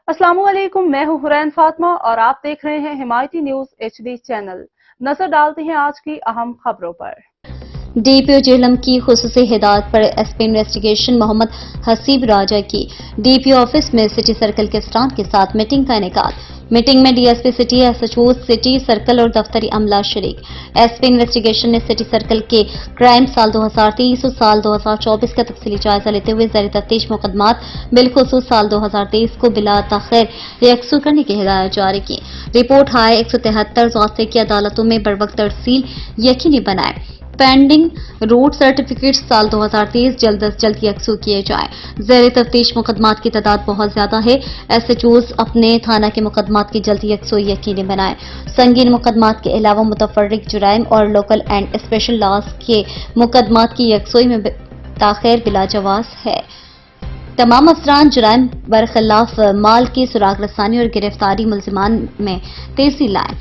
अस्सलाम वालेकुम, मैं हूं हुरैन फातिमा और आप देख रहे हैं हिमायती न्यूज HD चैनल। नजर डालते हैं आज की अहम खबरों पर। डीपीओ जेहलम की खुसूसी हिदायत पर एसपी इन्वेस्टिगेशन मोहम्मद हसीब राजा की डीपीओ ऑफिस में सिटी सर्कल के अफसरान के साथ मीटिंग का इनेकाद। मीटिंग में DSP city, SHO city circle और दफ्तरी अमला शरीक। एसपी इन्वेस्टिगेशन ने सिटी सर्कल के क्राइम साल 2023 और साल 2024 का तफसीली जायजा लेते हुए ज़ेर तफ्तीश मुकदमात बिलखुसूस साल 2023 को बिला ताखिर यकसू करने की हिदायत जारी की। रिपोर्ट हाई 173 ज़ाब्ते की अदालतों में बरवक्त तरसील यकीनी बनाए। पेंडिंग रोड सर्टिफिकेट साल 2023 जल्द अज जल्द यकसू किए जाए। ज़ेर तफ्तीश मुकदमात की तादाद बहुत ज्यादा है। एसएचओज अपने थाना के मुकदमात की जल्द यकसू यकीनी बनाए। संगीन मुकदमात के अलावा मुतफर्रिक जुराइम और लोकल एंड स्पेशल लॉज के मुकदमात की यकसुई में ताखिर बिला जवाज है। तमाम अफसरान जुराइम बरखिलाफ माल की सुराग रसानी और गिरफ्तारी मुल्जिमान में तेजी लाएं।